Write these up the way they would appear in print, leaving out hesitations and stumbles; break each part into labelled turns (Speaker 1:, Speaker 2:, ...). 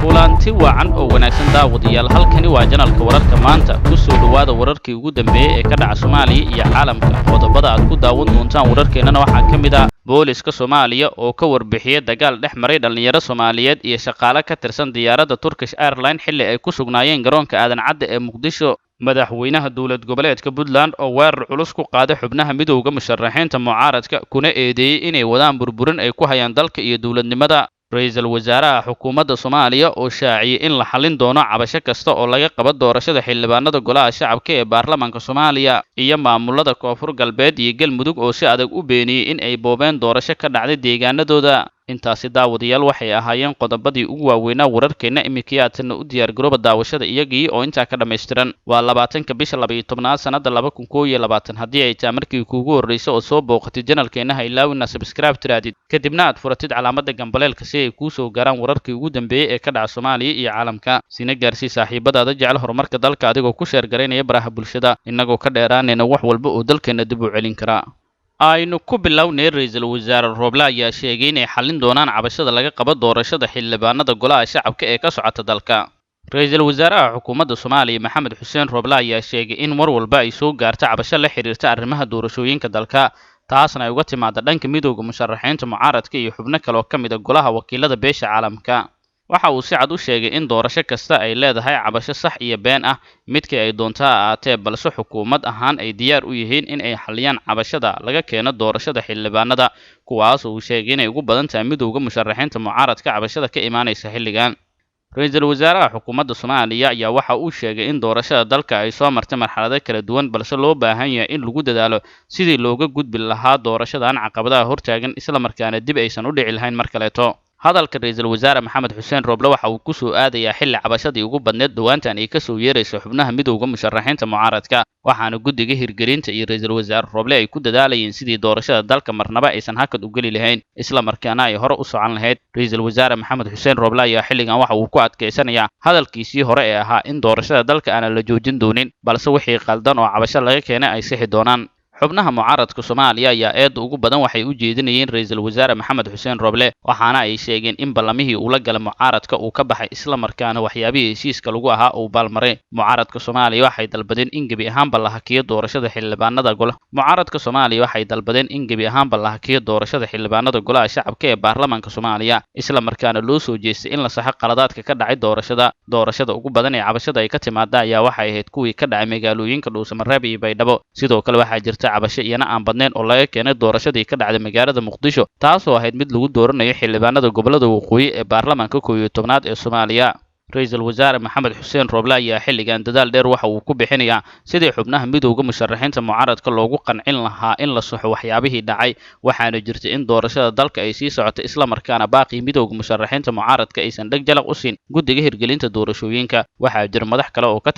Speaker 1: kulanti wacan oo wanaagsan daawadayaal halkani waa janalka wararka maanta ku soo dhawaada wararkii ugu dambeeyay ee ka dhaca Soomaaliya iyo caalamka qodobada aad ku daawan doontaan wararkeenana waxaa ka mid ah booliska Soomaaliya oo ka warbixiyay dagaal dhex maray dhalinyaro Soomaaliyeed iyo shaqaale ka tirsan diyaaradda Turkish Airlines xilli ay ku sugnaayeen garoonka aadan cadde ee Muqdisho madaxweynaha dawlad goboleedka Puntland oo weerar culus ku qaaday xubnaha midowga musharaxiinta mucaaradka kuna eedeeyay inay wadaan burburin ay ku hayaan dalka iyo dawladnimada ra'iisul wasaaraha xukuumadda Soomaaliya oo shaaciyay in la xalin doono cabasho kasta oo laga qabo doorashada xildhibaanada golaha shacabka ee baarlamaanka Soomaaliya iyo maamulada Koonfur Galbeed iyo Galmudug oo si adag u beeniyay in ay boobeen doorasho ka dhacday deegaanadooda intaasi daawadayaal waxay ahaayeen qodobadii ugu waaweynaa wararkeena imikiyaadna u diyaar garooba daawashada iyagii oo inta ka dhameystiran waa 20ka bisha 12aad sanada 2021 hadii ay taa markii kuugu horeysay oo soo booqatay channelkeena ha ilaawina subscribe tiraadid kadibna aad furatid calaamada gambaleelka si ay kuu soo gaaraan wararkii ugu dambeeyay ee ka dhaca Soomaaliya iyo caalamka sina gaarsii saaxiibadaada jecel horumarka dalka adigoo ku sheer gareynaya baraha bulshada inagoo ka dheeraanayna wax walba oo dalkeena dib u celin kara aynu ku bilownay ra'iisul wasaare Roble ayaa sheegay inay xalin doonaan cabashada laga qabo doorashada xildhibaanada golaha shacabka ee ka socota dalka ra'iisul wasaaraha xukuumadda Soomaaliya Maxamed Xuseen Roble ayaa sheegay in mar walba ay soo gaarto cabasho la xiriirta arrimaha doorashooyinka dalka taasna ay uga timaado dhanka midowga musharaxiinta mucaaradka iyo xubno kale oo ka mid ah golaha wakiilada beesha caalamka waxa uu si cad u sheegay in doorasho kasta ay leedahay cabasho sax iyo been ah midkii ay doontaa aatee balse xukuumad ahaan ay diyaar u yihiin in ay xaliyaan cabashada laga keeno doorashada xildhibaanada kuwaas oo uu sheegay inay ugu badan tahay midowga musharaxiinta mucaaradka cabashada ka imaanaysa xilligan ra'iisul wasaaraha xukuumadda Soomaaliya ayaa waxa uu sheegay in doorashada dalka ay soo martay marxalado kala duwan balse loo baahan yahay in lagu dadaalo sidii looga gudbi lahaa doorashadan caqabadaha hortaagan isla markaana dib aysan u dhici lahayn mar kaleeto hadalka ra'iisul wasaare Maxamed Xuseen Roble waxa uu ku soo aadayaa xilli cabashadii ugu badneed dhawaantan ay ka soo yeerayso xubnaha midowga musharaxiinta mucaaradka waxaana guddiga hirgelinta iyo ra'iisul wasaare Roble ay ku dadaalayeen sidii doorashada dalka marnaba aysan hakad u gali lahayn isla markaana ay hore u socon lahayd ra'iisul wasaare Maxamed Xuseen Roble ayaa xilligan waxa uu ku adkeysanayaa hadalkiisii hore ee ahaa in doorashada dalka aan la joojin doonin balse wixii qaldan oo cabasho laga keenay ay sixi doonaan xubnaha mucaaradka Soomaaliya ayaa eed ugu badan waxay u jeedinayeen ra'iisul wasaare Maxamed Xuseen Roble waxaana ay sheegeen in ballamihii uu la galay mucaaradka uu ka baxay isla markaana waxyaabihii heshiiska lagu ahaa uu baalmaray mucaaradka Soomaaliya waxay dalbadeen in gebi ahaanba la hakiyo doorashada xildhibaanada golaha shacabka ee baarlamaanka Soomaaliya isla markaana loo soo jeestay in la saxo qaladaadka ka dhacay doorashada ugu badan ee cabashada ay ka timaada ayaa waxay ahayd kuwii ka dhacay magaalooyinka Dhuusamareeb iyo Baydhabo sidoo kale waxaa jirta cabasho iyana aan badnayn oo laga keenay doorashadii ka dhacday magaalada Muqdisho taasoo ahayd mid lagu dooranayo xildhibaanada gobolada waqooyi ee baarlamaanka 11aad ee Soomaaliya ra'iisul wasaare Maxamed Xuseen Roble ayaa xilligan dadaal dheer waxa uu ku bixinayaa sidii xubnaha midowga musharaxiinta mucaaradka loogu qancin lahaa in la saxo waxyaabihii dhacay waxaana jirtay in doorashada dalka ay sii socotay isla markaana baaqi midowga musharaxiinta mucaaradka aysan dhag jalaq u siin guddiga hirgelinta doorashooyinka waxaa jira madax kale oo ka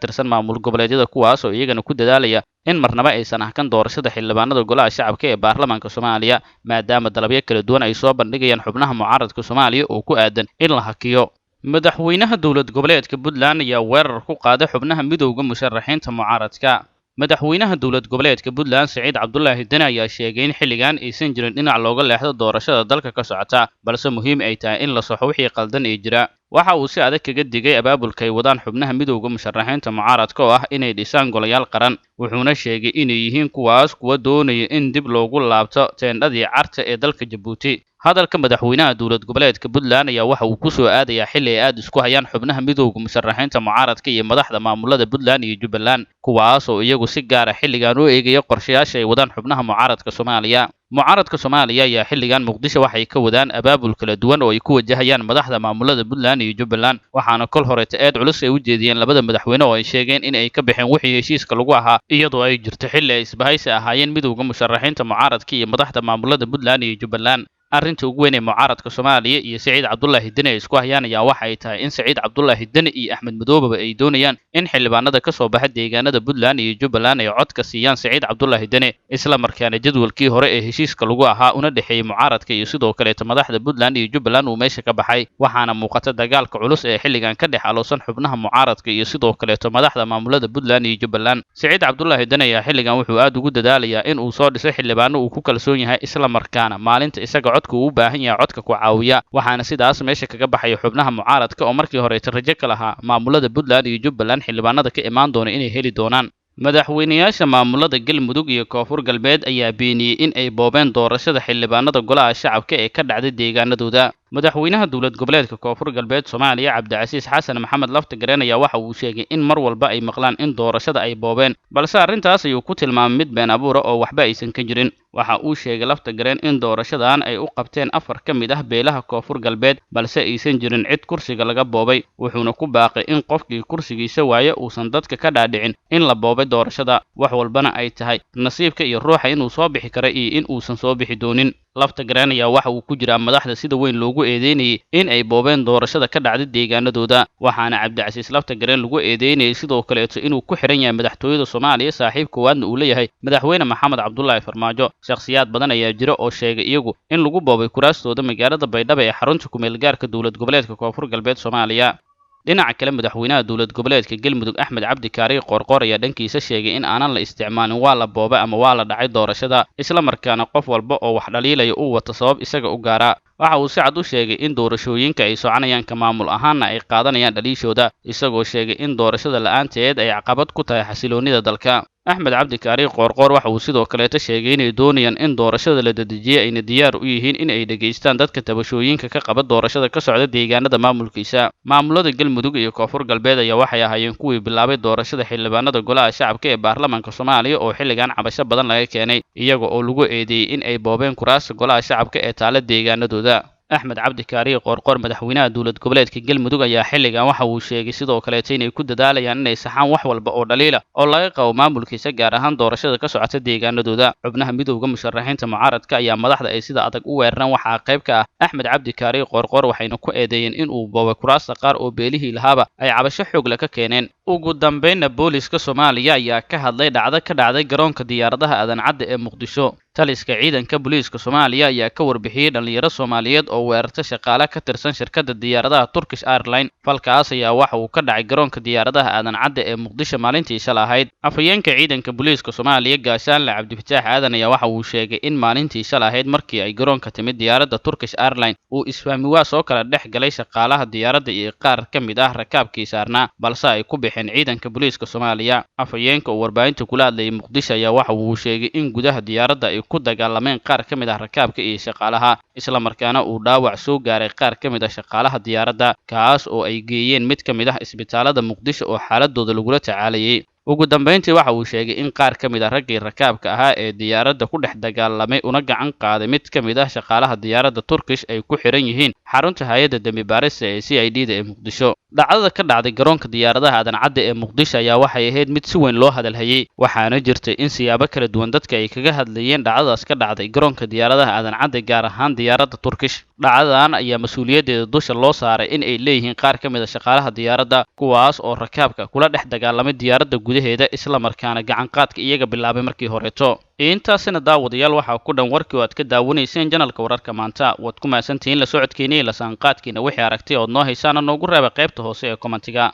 Speaker 1: tirsan maamul goboleedyada kuwaas oo iyagana ku dadaalaya in marnaba aysan ahkan doorashada xildhibaanada golaha shacabka ee baarlamaanka Soomaaliya maadaama dalabyo kala duwan ay soo bandhigayaan xubnaha mucaaradka Soomaaliya oo ku aadan in la hakiyo madaxweynaha dawlad goboleedka Puntland ayaa weerar ku qaaday xubnaha midowga musharaxiinta mucaaradka madaxweynaha dawlad goboleedka Puntland Saciid Cabdullaahi Dani ayaa sheegay in xilligan aysan jirin dhinac looga leexdo doorashada dalka ka socota balse muhiim ay tahay in la saxo wixii qaldan ee jira waxa uu si adag kaga digay abaabulka ay wadaan xubnaha midowga musharaxiinta mucaaradka oo ah inay dhisaan golayaal qaran wuxuuna sheegay inay yihiin kuwa doonaya in dib loogu laabto teendhadii carta ee dalka Djibouti hadalka madaxweynaha dawlad goboleedka Puntland ayaa waxa uu ku soo aadayaa xilli ay aad isku hayaan xubnaha midowga musharaxiinta mucaaradka iyo madaxda maamulada Puntland iyo Jubbaland kuwaas oo iyagu si gaar ah xilligan u eegaya qorshayaasha ay wadaan xubnaha mucaaradka Soomaaliya mucaaradka Soomaaliya ayaa xilligan Muqdisho waxay ka wadaan abaabul kala duwan oo ay ku wajahayaan madaxda maamulada Puntland iyo Jubbaland waxaana kol hore eed culus ay u jeediyeen labada madaxweyne oo ay sheegeen in ay ka bixeen wixii heshiiska lagu ahaa iyadoo ay jirto xilli ay isbahaysi ahaayeen midowga musharaxiinta mucaaradka iyo madaxda maamulada Puntland iyo Jubbaland arrinta ugu weyn ee mucaaradka Soomaaliya iyo Saciid Cabdullaahi Dani ay isku hayaan ayaa waxa ay tahay in Saciid Cabdullaahi Dani iyo Axmed Madoobe ay doonayaan in xildhibaanada ka soo baxa deegaanada Puntland iyo Jubbaland ay cod ka siiyaan Saciid Cabdullaahi Dani isla markaana jadwalkii hore ee heshiiska lagu ahaa una dhaxeeyay mucaaradka iyo sidoo kale madaxda Puntland iyo Jubbaland uu meesha ka baxay waxaana muuqata dagaalka culus ee xilligan ka dhex aloosan xubnaha mucaaradka iyo sidoo kale madaxda maamulada Puntland iyo Jubbaland Saciid Cabdullaahi Dani ayaa xilligan wuxuu aad ugu dadaalayaa in uu soo dhiso xildhibaano uu ku kalsoon yahay isla markaana maalinta isaga codka uu u baahan yahay codka ku caawiya waxaana sidaas meesha kaga baxay xubnaha mucaaradka oo markii hore rajo ka lahaa maamulada Puntland iyo Jubbaland xildhibaanada ka imaan doona inay heli doonaan madaxweynayaasha maamulada Galmudug iyo Koonfur Galbeed ayaa beeniyay in ay boobeen doorashada xildhibaanada golaha shacabka ee ka dhacday deegaanadooda madaxweynaha dowlad goboleedka Koonfur Galbeed Soomaaliya Cabdicasiis Xasan Maxamed Laftagareen ayaa waxa uu sheegay in mar walba ay maqlaan in doorashada ay boobeen balse arrintaas ayuu ku tilmaamay mid been abuur ah oo waxba aysan ka jirin waxa uu sheegay Laftagareen in doorashadan ay u qabteen 4 ka mid ah beelaha Koonfur Galbeed balse aysan jirin cid kursiga laga boobay wuxuuna ku baaqay in qofkii kursigiisa waayo uusan dadka ka dhaadhicin in la boobay doorashada wax walbana ay tahay nasiibka iyo ruuxa inuu soo bixi karo iyo in uusan soo bixi doonin Laftagareen ayaa waxa uu ku jiraa madaxda sida weyn loogu eedeynayay in ay boobeen doorashada ka dhacday deegaanadooda waxaana Cabdicasiis Laftagareen lagu eedeynayay sidoo kale inuu ku xiran yahay madaxtooyada Soomaaliya saaxiib koowaadna uu leeyahay madaxweyne Maxamed Cabdullaahi Farmaajo shakhsiyaad badan ayaa jira oo sheegay iyagu in lagu boobay kuraastooda magaalada Baydhabo ee xarunta ku meel gaarka dowlad goboleedka Koonfur Galbeed Soomaaliya dhinaca kale madaxweynaha dowlad goboleedka Galmudug Axmed Cabdi Kaari Qoorqoor ayaa dhankiisa sheegay in aanan la isticmaalin waa la boobay ama waa la dhacay doorashada isla markaana qof walba oo wax dhaliilaya uu wato sabab isaga u gaara waxa uu si cad u sheegay in doorashooyinka ay soconayaan ka maamul ahaanna ay qaadanayaan dhaliishooda isagoo sheegay in doorashada la'aanteed ay caqabad ku tahay xasiloonida dalka Axmed Cabdi Kaari Qoorqoor waxa uu sidoo kale sheegay inay doonayaan in doorashada la dadejiyay ayna diyaar u yihiin in ay dhageystaan dadka tabashooyinka ka qaba doorashada ka socda deegaanada maamulkiisa maamulada Galmudug iyo Koonfur Galbeed ayaa waxay ahaayeen kuwii bilaabay doorashada xildhibaanada golaha shacabka ee baarlamaanka Soomaaliya oo xilligan cabasho badan laga keenay iyaga oo lagu eedeeyay in ay boobeen kuraasta golaha shacabka ee taala deegaanadooda Axmed Cabdi Kaari Qoorqoor madaxweynaha dowlad goboleedka Galmudug ayaa xilligan waxa uu sheegay sidoo kale inay ku dadaalayaan inay saxaan wax walba oo dhaliila oo laga qabo maamulkiisa gaar ahaan doorashada ka socota deegaanadooda xubnaha midowga musharaxiinta mucaaradka ayaa madaxda ay sida adag u weerareen waxa qayb ka ah Axmed Cabdi Kaari Qoorqoor waxayna ku eedeeyeen in uu boobay kuraasta qaar oo beelihii lahaaba ay cabasho xoog leh ka keeneen ugu dambeynna booliska Soomaaliya ayaa ka hadlay dhacdo ka dhacday garoonka diyaaradaha Aadan Cadde ee Muqdisho taliska ciidanka booliska Soomaaliya ayaa ka warbixiyay dhalinyaro Soomaaliyeed oo weerartay shaqaale ka tirsan shirkadda diyaaradaha Turkish Airlines falkaas ayaa waxa uu ka dhacay garoonka diyaaradaha Aadan Cadde ee Muqdisho maalintii shalay ahayd afhayeenka ciidanka booliska Soomaaliya Gaashaanle Cabdifataax Aadan ayaa waxa uu sheegay in maalintii shalay ahayd markii ay garoonka timid diyaaradda Turkish Airlines uu isfahmi waa soo kala dhex galay shaqaalaha diyaaradda iyo qaar ka mid ah rakaabkii saarnaa balse ay ku bixeen ciidanka booliska Soomaaliya afhayeenka oo warbaahinta kula hadlayay Muqdisho ayaa waxa uu sheegay in gudaha diyaaradda ay ku dagaalameen qaar ka mid ah rakaabka iyo shaqaalaha isla markaana uu dhaawac soo gaaray qaar ka mid ah shaqaalaha diyaaradda kaas oo ay geeyeen mid ka mid ah isbitaalada Muqdisho oo xaaladooda lagula tacaalayay ugu dambeyntii waxa uu sheegay in qaar ka mid ah raggii rakaabka ahaa ee diyaaradda ku dhex dagaalamay una gacan qaaday mid ka mid ah shaqaalaha diyaaradda Turkish ay ku xiran yihiin xarunta hay'adda dambi baarista ee CID-da ee Muqdisho dhacdada ka dhacday garoonka diyaaradaha Aadan Cadde ee Muqdisho ayaa waxay ahayd mid si weyn loo hadalhayay waxaana jirtay in siyaabo kala duwan dadka ay kaga hadlayeen dhacdadaas ka dhacday garoonka diyaaradaha Aadan Cadde gaar ahaan diyaaradda Turkish dhacdadan ayaa mas'uuliyadeeda dusha loo saaray in ay leeyihiin qaar ka mid ah shaqaalaha diyaaradda kuwaas oo rakaabka kula dhex dagaalamay diyaaradda gudaheeda isla markaana gacan qaadka iyaga bilaabay markii horeeto intaasina daawadayaal waxa ku dhan warkii oo aad ka daawanayseen janalka wararka maanta waad ku maasantihiin la socodkeena iyo la saanqaadkeena wixii aragtay oo noo haysaana noogu reeba qaybta hoose ee commentiga